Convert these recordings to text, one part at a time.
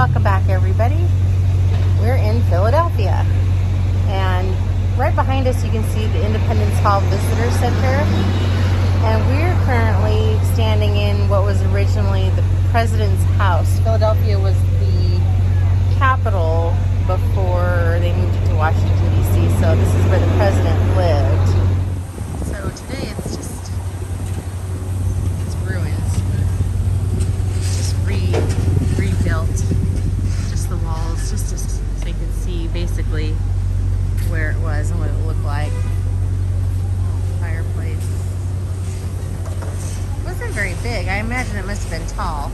Welcome back, everybody. We're in Philadelphia, and right behind us you can see the Independence Hall Visitor Center, and we're currently standing in what was originally the President's house. Philadelphia was the capital before they moved it to Washington, D.C., so this is where the President lived. So today it's ruins. It's just rebuilt. Just the walls, just so you can see basically where it was and what it looked like. Fireplace. It wasn't very big. I imagine it must have been tall.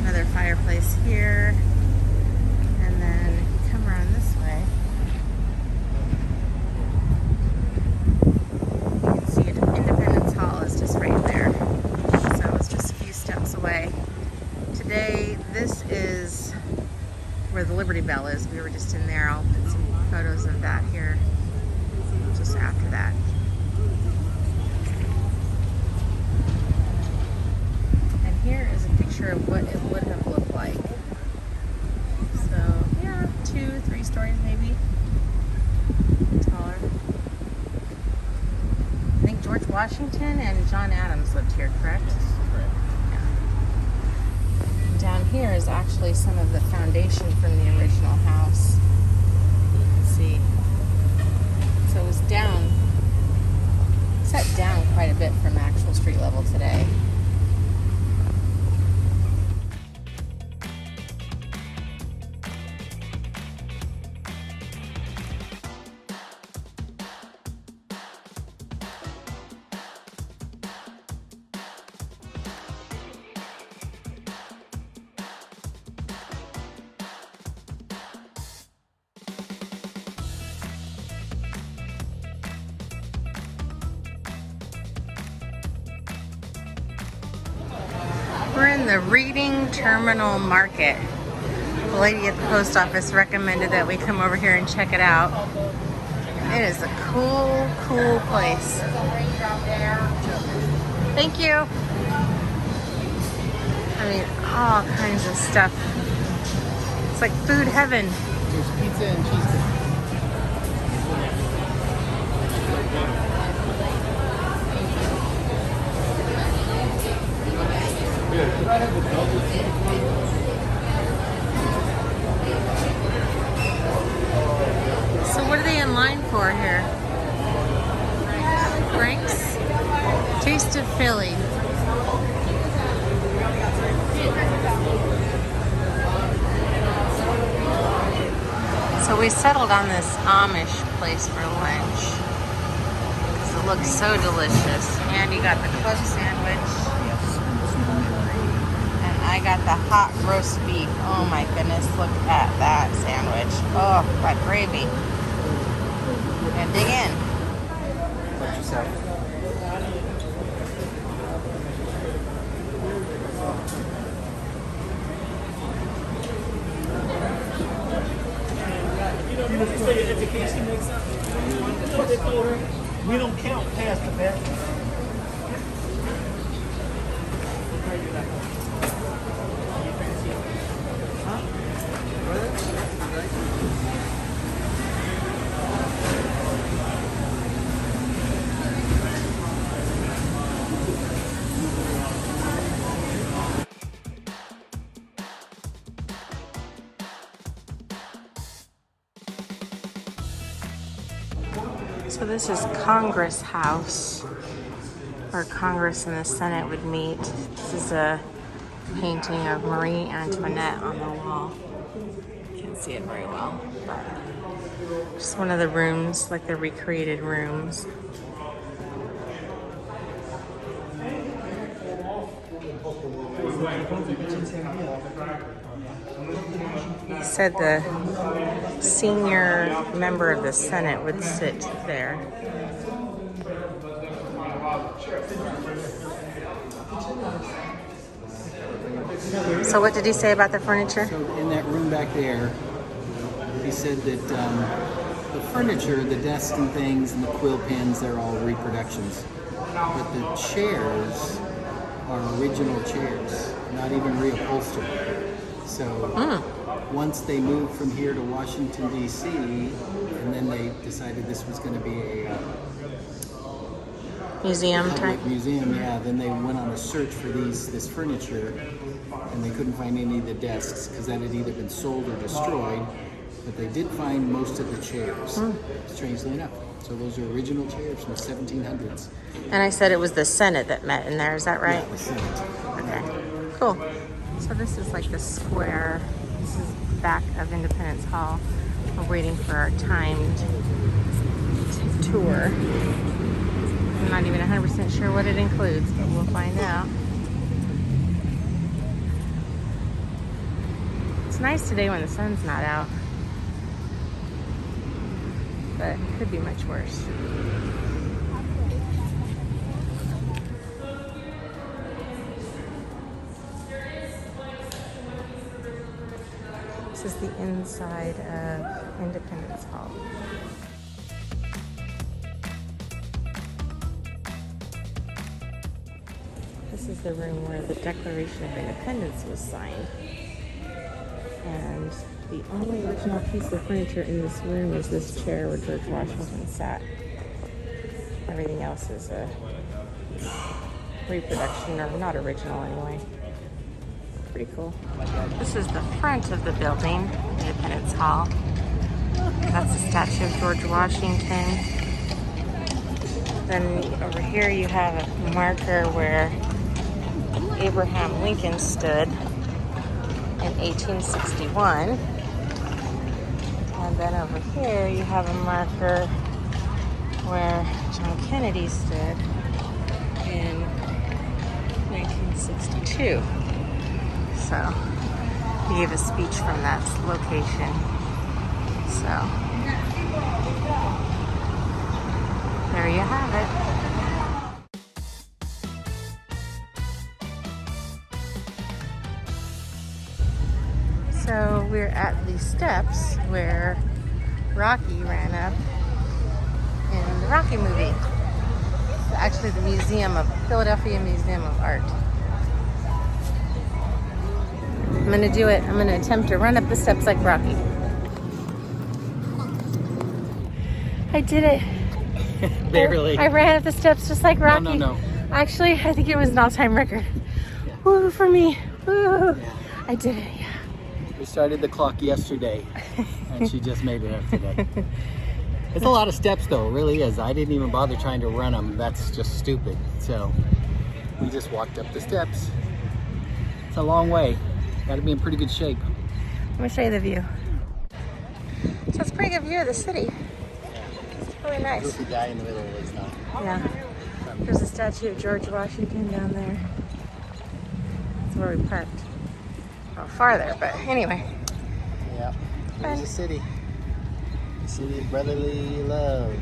Another fireplace here. And then if you come around this way, you can see Independence Hall is just right there. So it's just a few steps away. Today, this is where the Liberty Bell is. We were just in there. I'll put some photos of that here just after that. And here is a picture of what it would have looked like. So, yeah, 2-3 stories maybe. Taller. I think George Washington and John Adams lived here, correct? Correct. Down here is actually some of the foundation from the original house. You can see. So it was set down quite a bit from actual street level today. We're in the Reading Terminal Market. The lady at the post office recommended that we come over here and check it out. It is a cool place. Thank you. I mean, all kinds of stuff. It's like food heaven. There's pizza and cheesesteak. So what are they in line for here? Frank's? Taste of Philly. So we settled on this Amish place for lunch because it looks so delicious. And you got the club sandwich. I got the hot roast beef. Oh my goodness, look at that sandwich. Oh, that gravy. And dig in. Watch yourself. We don't count past the back. So this is Congress House, where Congress and the Senate would meet. This is a painting of Marie Antoinette on the wall. You can't see it very well. Just one of the rooms, like the recreated rooms. He said the senior member of the Senate would sit there. So what did he say about the furniture? So in that room back there, he said that the furniture, the desks and things, and the quill pens, they're all reproductions. But the chairs are original chairs, not even reupholstered. So once they moved from here to Washington, D.C., and then they decided this was going to be a Museum type. public museum, then they went on a search for this furniture, and they couldn't find any of the desks because that had either been sold or destroyed, but they did find most of the chairs, strangely enough. So those are original chairs from the 1700s. And I said it was the Senate that met in there, is that right? Yeah, the Senate. Okay, cool. So this is like the square. This is the back of Independence Hall. We're waiting for our timed tour. I'm not even 100% sure what it includes, but we'll find out. It's nice today when the sun's not out, but it could be much worse. This is the inside of Independence Hall. This is the room where the Declaration of Independence was signed. And the only original piece of furniture in this room is this chair where George Washington sat. Everything else is a reproduction, or not original anyway. Pretty cool. This is the front of the building, Independence Hall. That's a statue of George Washington. Then over here you have a marker where Abraham Lincoln stood in 1861. And then over here you have a marker where John Kennedy stood in 1962. So he gave a speech from that location. So there you have it. So we're at the steps where Rocky ran up in the Rocky movie. It's actually the Philadelphia Museum of Art. I'm gonna do it. I'm gonna attempt to run up the steps like Rocky. I did it. Barely. I ran up the steps just like Rocky. No. Actually, I think it was an all-time record. Yeah. Woo for me. Woo. Yeah. I did it, yeah. We started the clock yesterday, and she just made it up today. It's a lot of steps, though. It really is. I didn't even bother trying to run them. That's just stupid. So we just walked up the steps. It's a long way. Got to be in pretty good shape. Let me show you the view. So it's a pretty good view of the city. It's really nice. The guy in the middle is not. Yeah. There's a statue of George Washington down there. That's where we parked. Well, farther, but anyway. Yeah. There's the city. The city of brotherly love.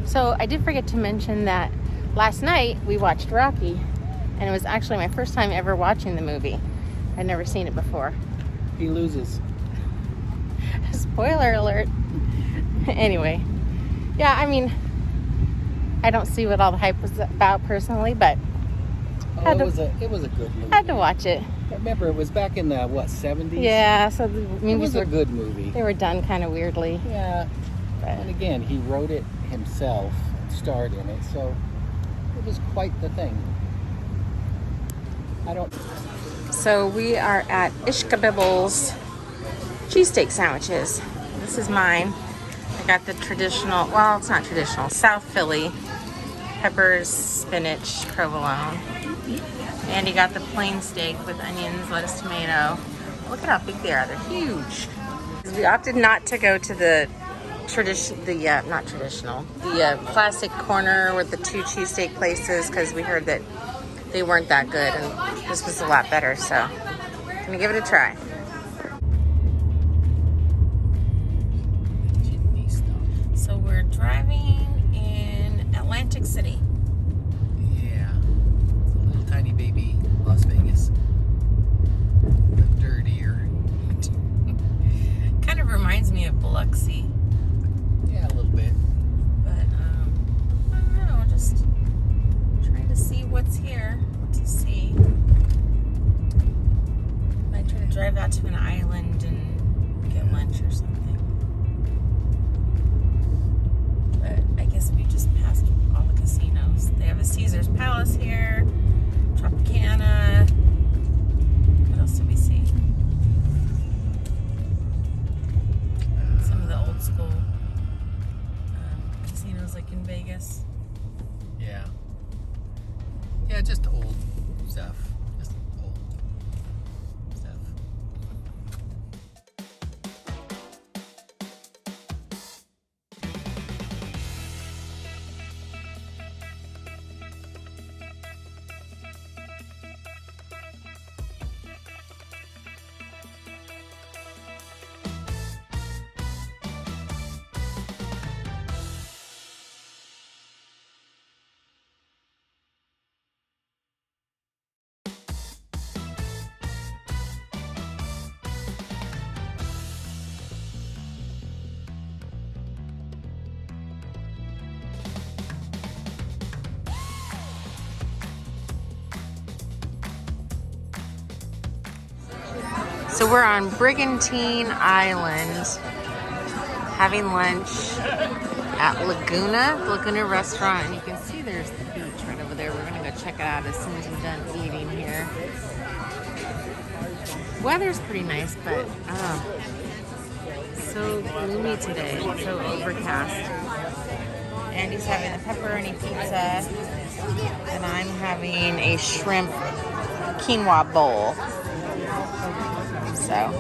So I did forget to mention that last night we watched Rocky, and it was actually my first time ever watching the movie. I'd never seen it before. He loses. Spoiler alert. Anyway, yeah, I mean, I don't see what all the hype was about personally, but It was a good movie. I had to watch it. I remember it was back in the 70s. Yeah, so the It movies was a good movie. they were done kind of weirdly. Yeah. But And again, he wrote it himself, starred in it, so it was quite the thing. So we are at Ishkabibbles Cheesesteak Sandwiches. This is mine. I got the traditional, well, it's not traditional, South Philly, peppers, spinach, provolone. And you got the plain steak with onions, lettuce, tomato. Look at how big they are. They're huge. We opted not to go to the plastic corner with the two cheesesteak places because we heard that they weren't that good, and this was a lot better, so I'm gonna give it a try. So we're driving in Atlantic City. Yeah. It's a little tiny baby Las Vegas. Caesar's Palace here. Tropicana. What else did we see? Some of the old school casinos like in Vegas. Yeah. Yeah, just old stuff. Just old stuff. So we're on Brigantine Island having lunch at Laguna Restaurant, and you can see there's the beach right over there. We're gonna go check it out as soon as we're done eating here. Weather's pretty nice, but so gloomy today, so overcast. Andy's having a pepperoni pizza, and I'm having a shrimp quinoa bowl. So,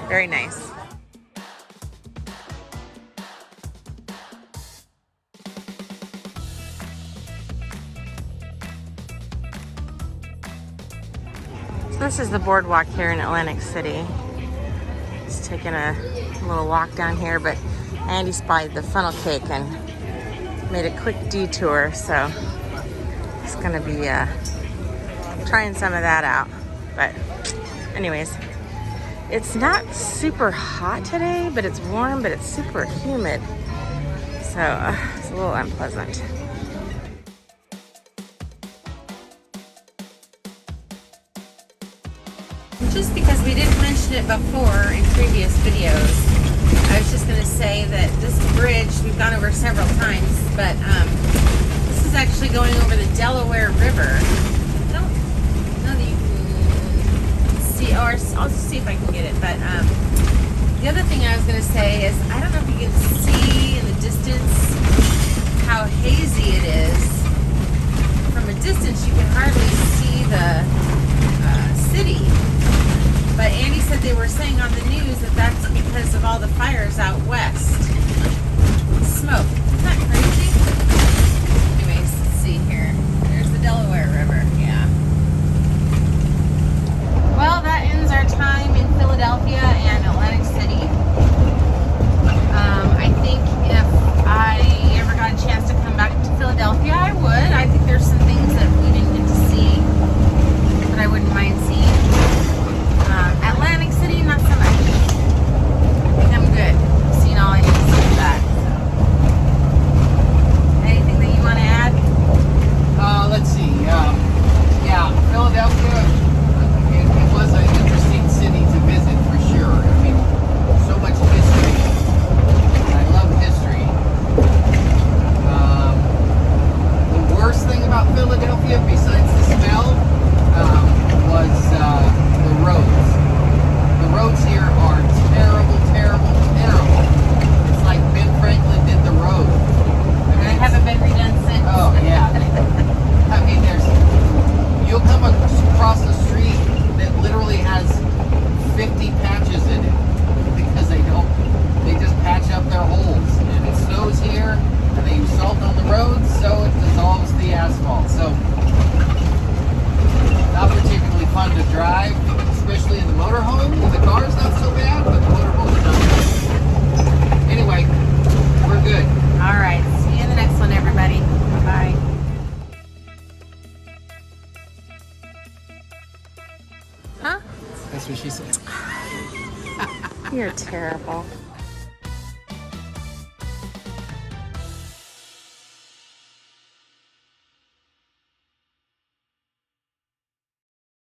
very nice. So this is the boardwalk here in Atlantic City. Just taking a little walk down here, but Andy spied the funnel cake and made a quick detour, so it's gonna be trying some of that out. But anyways, it's not super hot today, but it's warm, but it's super humid. So it's a little unpleasant. Just because we didn't mention it before in previous videos, I was just going to say that this bridge, we've gone over several times, but this is actually going over the Delaware River. I don't know that you can see, or I'll just see if I can get it, but the other thing I was going to say is, I don't know if you can see in the distance how hazy it is. From a distance, you can hardly see the city. But Andy said they were saying on the news that that's because of all the fires out west. Smoke. Isn't that crazy? Anyways, let's see here. There's the Delaware River. Yeah. Well, that ends our time in Philadelphia and Atlantic City. I think if I ever got a chance to come back to Philadelphia, I would. I think there's some things that we didn't get to see that I wouldn't mind seeing. Atlantic City, not so much. I think I'm good. I've seen all I need to see with that. Anything that you want to add? Let's see. Yeah, Philadelphia, it was an interesting city to visit for sure. I mean, so much history. And I love history. The worst thing about Philadelphia, besides the smell, was the roads. The roads here are terrible, terrible, terrible. It's like Ben Franklin did the road. I mean, They haven't been redone since. Oh, yeah. I mean, you'll come across a street that literally has 50 patches in it because they just patch up their holes. And it snows here, and they use salt on the roads, so it dissolves the asphalt. So, not particularly fun to drive, especially in the motorhome. The car's not so bad, but the motorhome's not bad. Anyway, we're good. All right. See you in the next one, everybody. Bye. Huh? That's what she said. You're terrible.